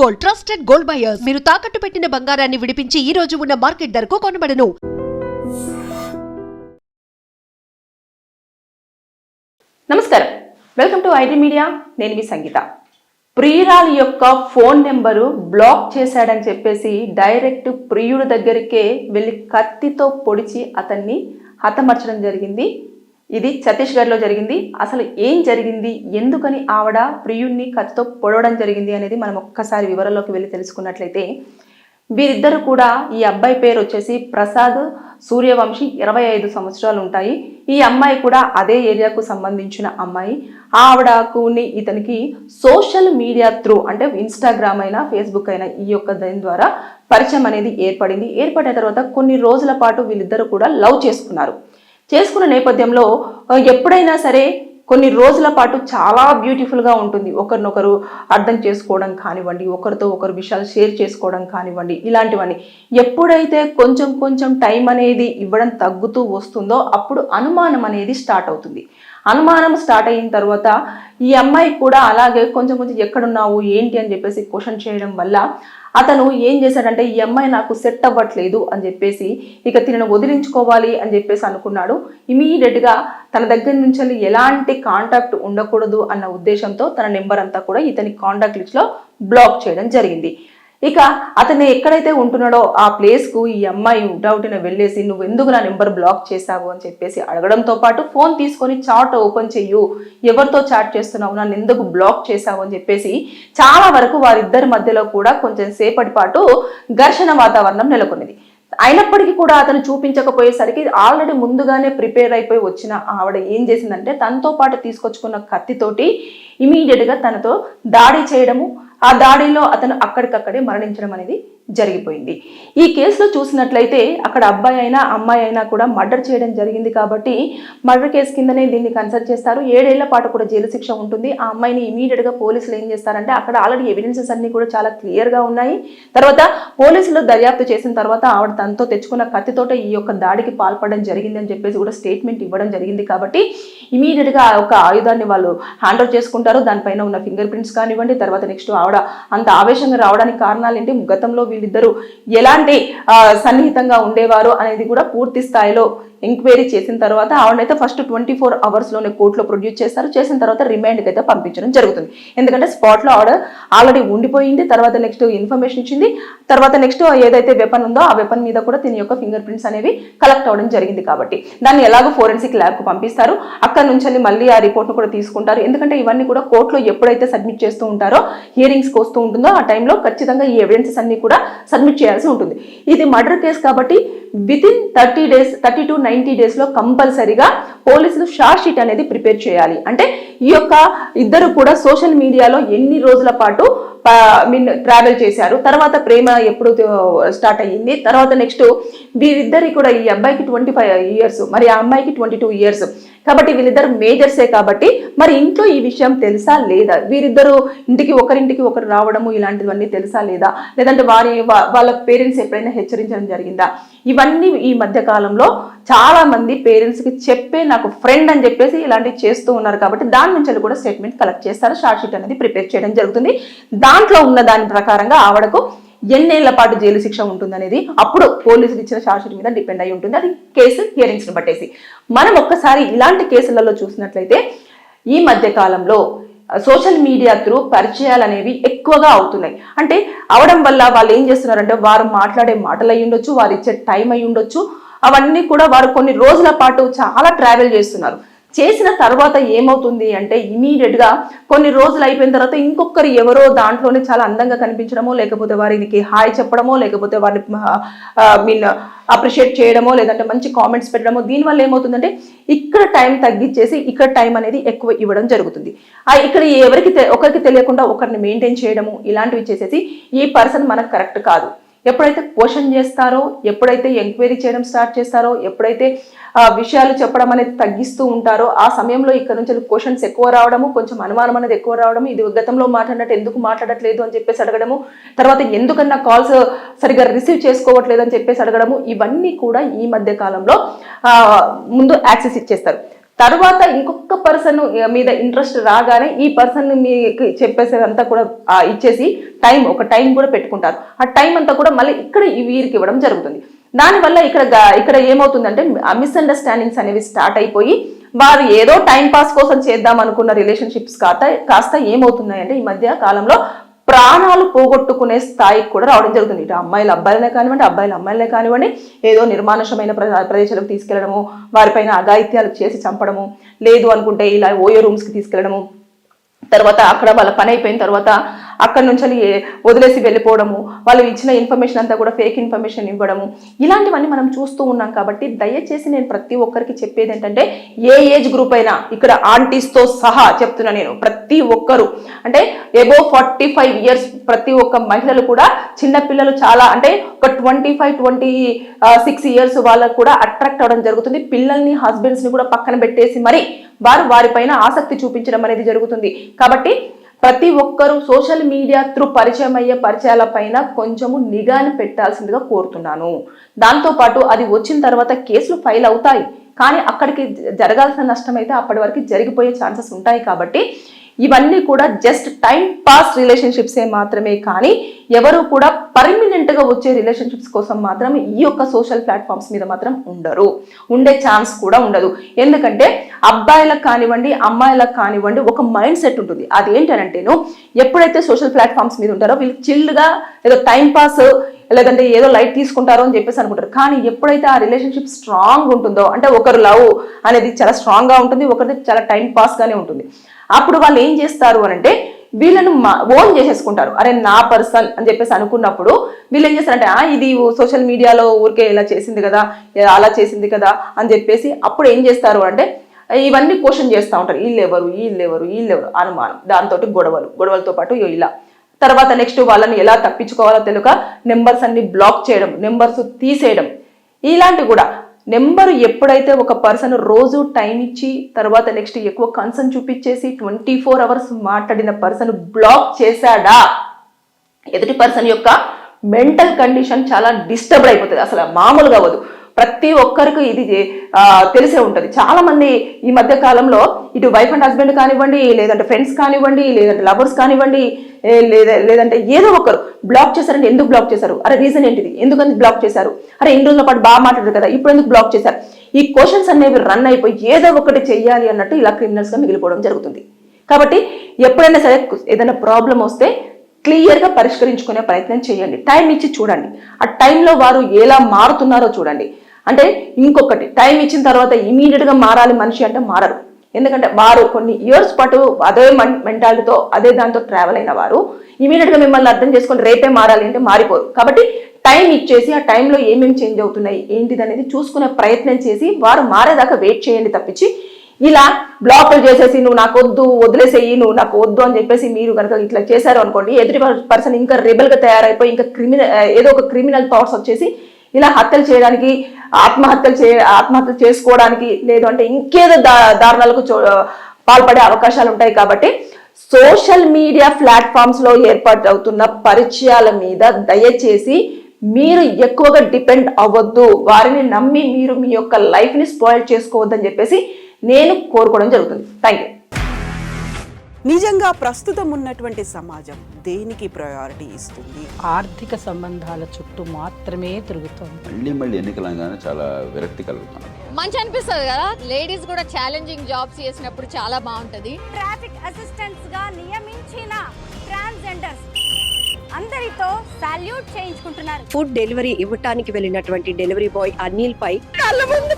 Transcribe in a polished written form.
Gold, trusted gold buyers. మీరు తాకట్టు పెట్టిన బంగారాన్ని విడిపించి ఈ రోజు ఉన్న మార్కెట్ ధరకు కొనబడను. నమస్కారం, వెల్కమ్ టు ఐటీ మీడియా. నేను మీ సంగీత. ప్రియురాలి యొక్క ఫోన్ నెంబరు బ్లాక్ చేశాడని చెప్పేసి డైరెక్ట్ ప్రియుడి దగ్గరికే వెళ్ళి కత్తితో పొడిచి అతన్ని హతమర్చడం జరిగింది. ఇది ఛత్తీస్గఢ్లో జరిగింది. అసలు ఏం జరిగింది, ఎందుకని ఆవిడ ప్రియుడిని కత్తితో పొడవడం జరిగింది అనేది మనం ఒక్కసారి వివరాల్లోకి వెళ్ళి తెలుసుకున్నట్లయితే, వీరిద్దరు కూడా, ఈ అబ్బాయి పేరు వచ్చేసి ప్రసాద్ సూర్యవంశీ, 25 సంవత్సరాలు ఉంటాయి. ఈ అమ్మాయి కూడా అదే ఏరియాకు సంబంధించిన అమ్మాయి. ఆవిడకుని ఇతనికి సోషల్ మీడియా త్రూ, అంటే ఇన్స్టాగ్రామ్ అయినా ఫేస్బుక్ అయినా, ఈ యొక్క దాని ద్వారా పరిచయం అనేది ఏర్పడింది. ఏర్పడిన తర్వాత కొన్ని రోజుల పాటు వీళ్ళిద్దరు కూడా లవ్ చేసుకున్నారు. చేసుకున్న నేపథ్యంలో ఎప్పుడైనా సరే కొన్ని రోజుల పాటు చాలా బ్యూటిఫుల్గా ఉంటుంది. ఒకరినొకరు అర్థం చేసుకోవడం కానివ్వండి, ఒకరితో ఒకరు విషయాలు షేర్ చేసుకోవడం కానివ్వండి, ఇలాంటివన్నీ. ఎప్పుడైతే కొంచెం కొంచెం టైం అనేది ఇవ్వడం తగ్గుతూ వస్తుందో అప్పుడు అనుమానం అనేది స్టార్ట్ అవుతుంది. అనుమానం స్టార్ట్ అయిన తర్వాత ఈ అమ్మాయి కూడా అలాగే కొంచెం కొంచెం ఎక్కడున్నావు ఏంటి అని చెప్పేసి క్వశ్చన్ చేయడం వల్ల అతను ఏం చేశాడంటే, ఈ అమ్మాయి నాకు సెట్ అవ్వట్లేదు అని చెప్పేసి, ఇక తినను వదిలించుకోవాలి అని చెప్పేసి అనుకున్నాడు. ఇమీడియట్గా తన దగ్గర నుంచి ఎలాంటి కాంటాక్ట్ ఉండకూడదు అన్న ఉద్దేశంతో తన నెంబర్ అంతా కూడా ఇతని కాంటాక్ట్ లిస్ట్లో బ్లాక్ చేయడం జరిగింది. ఇక అతను ఎక్కడైతే ఉంటున్నాడో ఆ ప్లేస్కు ఈ అమ్మాయి డౌట్ని వెళ్ళేసి, నువ్వు ఎందుకు నా నెంబర్ బ్లాక్ చేశావు అని చెప్పేసి అడగడంతో పాటు, ఫోన్ తీసుకొని చాట్ ఓపెన్ చెయ్యు, ఎవరితో చాట్ చేస్తున్నావు, నన్ను ఎందుకు బ్లాక్ చేశావు అని చెప్పేసి చాలా వరకు వారిద్దరి మధ్యలో కూడా కొంచెం సేపటి పాటు ఘర్షణ వాతావరణం నెలకొన్నది. అయినప్పటికీ కూడా అతను చూపించకపోయేసరికి ఆల్రెడీ ముందుగానే ప్రిపేర్ అయిపోయి వచ్చిన ఆవిడ ఏం చేసిందంటే, తనతో పాటు తీసుకొచ్చుకున్న కత్తితోటి ఇమీడియట్గా తనతో దాడి చేయడము, ఆ దాడిలో అతను అక్కడికక్కడే మరణించడం అనేది జరిగిపోయింది. ఈ కేసులో చూసినట్లయితే అక్కడ అబ్బాయి అయినా అమ్మాయి అయినా కూడా మర్డర్ చేయడం జరిగింది కాబట్టి మర్డర్ కేసు కిందనే దీన్ని కన్సిడర్ చేస్తారు. 7 ఏళ్ల పాటు కూడా జైలు శిక్ష ఉంటుంది. ఆ అమ్మాయిని ఇమీడియట్గా పోలీసులు ఏం చేస్తారంటే, అక్కడ ఆల్రెడీ ఎవిడెన్సెస్ అన్ని కూడా చాలా క్లియర్గా ఉన్నాయి. తర్వాత పోలీసులు దర్యాప్తు చేసిన తర్వాత ఆవిడ తనతో తెచ్చుకున్న కత్తితోట ఈ యొక్క దాడికి పాల్పడడం జరిగింది అని చెప్పేసి కూడా స్టేట్మెంట్ ఇవ్వడం జరిగింది. కాబట్టి ఇమీడియట్గా ఒక ఆయుధాన్ని వాళ్ళు హ్యాండ్ ఓవర్ చేసుకుంటారు. దానిపైన ఉన్న ఫింగర్ ప్రింట్స్ కానివ్వండి, తర్వాత నెక్స్ట్ ఆవిడ అంత ఆవేశంగా రావడానికి కారణాలు ఏంటి, గతంలో వీళ్ళిద్దరూ ఎలాంటి సన్నిహితంగా ఉండేవారు అనేది కూడా పూర్తి స్థాయిలో ఎంక్వైరీ చేసిన తర్వాత ఆవిడనైతే ఫస్ట్ 24 అవర్స్లోనే కోర్టులో ప్రొడ్యూస్ చేస్తారు. చేసిన తర్వాత రిమాండ్కి అయితే పంపించడం జరుగుతుంది. ఎందుకంటే స్పాట్లో ఆవిడ ఆల్రెడీ ఉండిపోయింది. తర్వాత నెక్స్ట్ ఇన్ఫర్మేషన్ ఇచ్చింది. తర్వాత నెక్స్ట్ ఏదైతే వెపన్ ఉందో ఆ వెపన్ మీద కూడా దీని యొక్క ఫింగర్ ప్రింట్స్ అనేవి కలెక్ట్ అవ్వడం జరిగింది. కాబట్టి దాన్ని ఎలాగో ఫోరెన్సిక్ ల్యాబ్కు పంపిస్తారు. అక్కడ నుంచి మళ్ళీ ఆ రిపోర్ట్ను కూడా తీసుకుంటారు. ఎందుకంటే ఇవన్నీ కూడా కోర్టులో ఎప్పుడైతే సబ్మిట్ చేస్తూ ఉంటారో, హియరింగ్స్కి వస్తూ ఉంటుందో ఆ టైంలో ఖచ్చితంగా ఈ ఎవిడెన్సెస్ అన్ని కూడా సబ్మిట్ చేయాల్సి ఉంటుంది. ఇది మర్డర్ కేసు కాబట్టి వితిన్ 30 డేస్ 30 to 90 డేస్లో కంపల్సరీగా పోలీసులు షార్ట్ షీట్ అనేది ప్రిపేర్ చేయాలి. అంటే ఈ యొక్క ఇద్దరు కూడా సోషల్ మీడియాలో ఎన్ని రోజుల పాటు ట్రావెల్ చేశారు, తర్వాత ప్రేమ ఎప్పుడు స్టార్ట్ అయ్యింది, తర్వాత నెక్స్ట్ వీరిద్దరి కూడా, ఈ అబ్బాయికి 25 ఇయర్స్, మరి ఆ అమ్మాయికి 22 ఇయర్స్ కాబట్టి వీళ్ళిద్దరు మేజర్సే. కాబట్టి మరి ఇంట్లో ఈ విషయం తెలుసా లేదా, వీరిద్దరు ఒకరింటికి ఒకరు రావడము ఇలాంటివన్నీ తెలుసా లేదా, లేదంటే వాళ్ళ పేరెంట్స్ ఎప్పుడైనా హెచ్చరించడం జరిగిందా, ఇవన్నీ ఈ మధ్య కాలంలో చాలా మంది పేరెంట్స్కి చెప్పే నాకు ఫ్రెండ్ అని చెప్పేసి ఇలాంటివి చేస్తూ ఉన్నారు. కాబట్టి దాని నుంచి కూడా స్టేట్మెంట్ కలెక్ట్ చేస్తారు. షార్ట్ షీట్ అనేది ప్రిపేర్ చేయడం జరుగుతుంది. దాంట్లో ఉన్న దాని ప్రకారంగా ఆవిడకు ఎన్నేళ్ల పాటు జైలు శిక్ష ఉంటుందనేది అప్పుడు పోలీసులు ఇచ్చిన షార్ట్ షీట్ మీద డిపెండ్ అయి ఉంటుంది. అది కేసు హియరింగ్స్ని బట్టేసి. మనం ఒక్కసారి ఇలాంటి కేసులలో చూసినట్లయితే ఈ మధ్య కాలంలో సోషల్ మీడియా త్రూ పరిచయాలు అనేవి ఎక్కువగా అవుతున్నాయి. అంటే అవడం వల్ల వాళ్ళు ఏం చేస్తున్నారంటే, వారు మాట్లాడే మాటలు అయి ఉండొచ్చు, వారు ఇచ్చే టైం అయి ఉండొచ్చు, అవన్నీ కూడా వారు కొన్ని రోజుల పాటు చాలా ట్రావెల్ చేస్తున్నారు. చేసిన తర్వాత ఏమవుతుంది అంటే, ఇమీడియట్గా కొన్ని రోజులు అయిపోయిన తర్వాత ఇంకొకరు ఎవరో దాంట్లోనే చాలా అందంగా కనిపించడమో, లేకపోతే వారికి హాయ్ చెప్పడమో, లేకపోతే వారిని అప్రిషియేట్ చేయడమో, లేదంటే మంచి కామెంట్స్ పెట్టడమో, దీనివల్ల ఏమవుతుందంటే ఇక్కడ టైం తగ్గించేసి ఇక్కడ టైం అనేది ఎక్కువ ఇవ్వడం జరుగుతుంది. ఇక్కడ ఒకరికి తెలియకుండా ఒకరిని మెయింటైన్ చేయడము, ఇలాంటివి చేసేసి ఈ పర్సన్ మనకు కరెక్ట్ కాదు. ఎప్పుడైతే క్వశ్చన్ చేస్తారో, ఎప్పుడైతే ఎంక్వైరీ చేయడం స్టార్ట్ చేస్తారో, ఎప్పుడైతే విషయాలు చెప్పడం అనేది తగ్గిస్తూ ఉంటారో, ఆ సమయంలో ఇక్కడ నుంచి క్వశ్చన్స్ ఎక్కువ రావడము, కొంచెం అనుమానం అనేది ఎక్కువ రావడము, ఇది గతంలో మాట్లాడినట్టు ఎందుకు మాట్లాడట్లేదు అని చెప్పేసి అడగడము, తర్వాత ఎందుకన్నా కాల్స్ సరిగ్గా రిసీవ్ చేసుకోవట్లేదు అని చెప్పేసి అడగడము, ఇవన్నీ కూడా ఈ మధ్య కాలంలో ముందు యాక్సెస్ ఇచ్చేస్తారు. తర్వాత ఇంకొక పర్సన్ మీద ఇంట్రెస్ట్ రాగానే ఈ పర్సన్ మీకు చెప్పేసేదంతా కూడా ఇచ్చేసి ఒక టైం కూడా పెట్టుకుంటారు. ఆ టైం అంతా కూడా మళ్ళీ ఇక్కడ వీరికి ఇవ్వడం జరుగుతుంది. దానివల్ల ఇక్కడ ఏమవుతుందంటే మిస్అండర్స్టాండింగ్స్ అనేవి స్టార్ట్ అయిపోయి వారు ఏదో టైం పాస్ కోసం చేద్దాం అనుకున్న రిలేషన్షిప్స్ కాస్త ఏమవుతున్నాయంటే ఈ మధ్య కాలంలో ప్రాణాలు పోగొట్టుకునే స్థాయికి కూడా రావడం జరుగుతుంది. ఇటు అమ్మాయిలు అబ్బాయిలనే కానివ్వండి, అబ్బాయిలు అమ్మాయిలనే కానివ్వండి, ఏదో నిర్మానుషమైన ప్రదేశాలకు తీసుకెళ్లడము, వారిపైన అఘాయిత్యాలు చేసి చంపడము, లేదు అనుకుంటే ఇలా ఓయో రూమ్స్కి తీసుకెళ్లడము, తర్వాత అక్కడ వాళ్ళ పని అయిపోయిన తర్వాత అక్కడ నుంచి వదిలేసి వెళ్ళిపోవడము, వాళ్ళు ఇచ్చిన ఇన్ఫర్మేషన్ అంతా కూడా ఫేక్ ఇన్ఫర్మేషన్ ఇవ్వడము, ఇలాంటివన్నీ మనం చూస్తూ ఉన్నాం. కాబట్టి దయచేసి నేను ప్రతి ఒక్కరికి చెప్పేది ఏంటంటే ఏ ఏజ్ గ్రూప్ అయినా, ఇక్కడ ఆంటీస్తో సహా చెప్తున్నా నేను, ప్రతి ఒక్కరు అంటే అబోవ్ 45 years ప్రతి ఒక్క మహిళలు కూడా, చిన్నపిల్లలు చాలా అంటే ఒక 25-26 years వాళ్ళకు కూడా అట్రాక్ట్ అవ్వడం జరుగుతుంది. పిల్లల్ని హస్బెండ్స్ని కూడా పక్కన పెట్టేసి మరి వారిపైన ఆసక్తి చూపించడం అనేది జరుగుతుంది. కాబట్టి ప్రతి ఒక్కరూ సోషల్ మీడియా త్రూ పరిచయం అయ్యే పరిచయాల పైన కొంచెము నిఘాని పెట్టాల్సిందిగా కోరుతున్నాను. దాంతోపాటు అది వచ్చిన తర్వాత కేసులు ఫైల్ అవుతాయి, కానీ అక్కడికి జరగాల్సిన నష్టం అయితే అప్పటి వరకు జరిగిపోయే ఛాన్సెస్ ఉంటాయి. కాబట్టి ఇవన్నీ కూడా జస్ట్ టైం పాస్ రిలేషన్షిప్సే మాత్రమే, కానీ ఎవరు కూడా పర్మనెంట్గా వచ్చే రిలేషన్షిప్స్ కోసం మాత్రం ఈ యొక్క సోషల్ ప్లాట్ఫామ్స్ మీద మాత్రం ఉండే ఛాన్స్ కూడా ఉండదు. ఎందుకంటే అబ్బాయిలకు కానివ్వండి, అమ్మాయిలకు కానివ్వండి ఒక మైండ్ సెట్ ఉంటుంది. అదేంటనంటేను ఎప్పుడైతే సోషల్ ప్లాట్ఫామ్స్ మీద ఉంటారో వీళ్ళు చిల్డ్గా ఏదో టైం పాస్ లేదంటే ఏదో లైట్ తీసుకుంటారో అని చెప్పేసి అనుకుంటారు. కానీ ఎప్పుడైతే ఆ రిలేషన్షిప్ స్ట్రాంగ్ ఉంటుందో, అంటే ఒకరు లవ్ అనేది చాలా స్ట్రాంగ్గా ఉంటుంది, ఒకరిది చాలా టైం పాస్గానే ఉంటుంది, అప్పుడు వాళ్ళు ఏం చేస్తారు అని అంటే వీళ్ళను ఓన్ చేసేసుకుంటారు. అరే నా పర్సన్ అని చెప్పేసి అనుకున్నప్పుడు వీళ్ళు ఏం చేస్తారంటే ఇది సోషల్ మీడియాలో ఊరికే ఇలా చేసింది కదా, అలా చేసింది కదా అని చెప్పేసి అప్పుడు ఏం చేస్తారు అంటే ఇవన్నీ క్వశ్చన్ చేస్తూ ఉంటారు. వీళ్ళెవరు అనుమానం, దాంతో గొడవలతో పాటు ఇలా తర్వాత నెక్స్ట్ వాళ్ళని ఎలా తప్పించుకోవాలో తెలియక నెంబర్స్ అన్ని బ్లాక్ చేయడం, నెంబర్స్ తీసేయడం, ఇలాంటి కూడా. నెంబరు ఎప్పుడైతే ఒక పర్సన్ రోజు టైం ఇచ్చి తర్వాత నెక్స్ట్ ఎక్కువ కన్సర్న్ చూపించేసి 24 hours మాట్లాడిన పర్సన్ బ్లాక్ చేశాడా, ఎదుటి పర్సన్ యొక్క మెంటల్ కండిషన్ చాలా డిస్టర్బ్ అయిపోతుంది, అసలు మామూలుగా అవ్వదు. ప్రతి ఒక్కరికి ఇది తెలిసే ఉంటుంది. చాలా మంది ఈ మధ్య కాలంలో ఇటు వైఫ్ అండ్ హస్బెండ్ కానివ్వండి, లేదంటే ఫ్రెండ్స్ కానివ్వండి, లేదంటే లవర్స్ కానివ్వండి, లేదంటే ఏదో ఒకరు బ్లాక్ చేశారంటే ఎందుకు బ్లాక్ చేశారు, అరే రీజన్ ఏంటిది, ఎందుకని బ్లాక్ చేశారు, అరే ఇన్ని రోజుల పాటు బాగా మాట్లాడారు కదా ఇప్పుడు ఎందుకు బ్లాక్ చేశారు, ఈ క్వశ్చన్స్ అనేవి రన్ అయిపోయి ఏదో ఒకటి చెయ్యాలి అన్నట్టు ఇలా క్రిమినల్స్గా మిగిలిపోవడం జరుగుతుంది. కాబట్టి ఎప్పుడైనా సరే ఏదైనా ప్రాబ్లం వస్తే క్లియర్గా పరిష్కరించుకునే ప్రయత్నం చేయండి, టైం ఇచ్చి చూడండి. ఆ టైంలో వారు ఎలా మారుతున్నారో చూడండి. అంటే ఇంకొకటి, టైం ఇచ్చిన తర్వాత ఇమీడియట్గా మారాలి మనిషి అంటే మారరు. ఎందుకంటే వారు కొన్ని ఇయర్స్ పాటు అదే మెంటాలిటీతో అదే దాంతో ట్రావెల్ అయిన వారు ఇమీడియట్గా మిమ్మల్ని అర్థం చేసుకొని రేపే మారాలి అంటే మారిపోరు. కాబట్టి టైం ఇచ్చేసి ఆ టైంలో ఏమేమి చేంజ్ అవుతున్నాయి ఏంటిది అనేది చూసుకునే ప్రయత్నం చేసి వారు మారేదాకా వెయిట్ చేయండి తప్పించి ఇలా బ్లాక్లు చేసేసి నువ్వు నాకు వద్దు, వదిలేసేయి, నువ్వు నాకు వద్దు అని చెప్పేసి మీరు కనుక ఇట్లా చేశారు అనుకోండి, ఎదుటి పర్సన్ ఇంకా రెబెల్గా తయారైపోయి ఇంకా ఏదో ఒక క్రిమినల్ థాట్స్ వచ్చేసి ఇలా హత్యలు చేయడానికి, ఆత్మహత్యలు చేసుకోవడానికి, లేదు అంటే ఇంకేదో దారుణాలకు పాల్పడే అవకాశాలు ఉంటాయి. కాబట్టి సోషల్ మీడియా ప్లాట్ఫామ్స్ లో ఏర్పాటు అవుతున్న పరిచయాల మీద దయచేసి మీరు ఎక్కువగా డిపెండ్ అవ్వద్దు, వారిని నమ్మి మీరు మీ యొక్క లైఫ్ ని స్పాయిల్ చేసుకోవద్దని చెప్పేసి నేను కోరుకోవడం జరుగుతుంది. Thank you. నిజంగా ప్రస్తుతం ఉన్నటువంటి సమాజం దేనికి ప్రయారిటీ ఇస్తుంది? ఆర్థిక సంబంధాల చుట్టూ మాత్రమే తిరుగుతుంది. మళ్ళీ ఎన్నికలంగానే చాలా విరక్తి కలుగుతాను. మంచి అనిపిస్తుంది కదా, లేడీస్ కూడా ఛాలెంజింగ్ జాబ్స్ చేసినప్పుడు చాలా బాగుంటది. ట్రాఫిక్ అసిస్టెంట్స్ గా నియమించిన ట్రాన్స్జెండర్స్ అందరితో సాల్యూట్ చేయించుకుంటున్నారు. ఫుడ్ డెలివరీ ఇవ్వటానికి వెళ్ళినటువంటి డెలివరీ బాయ్ అనిల్ పై కళ్ళ ముందు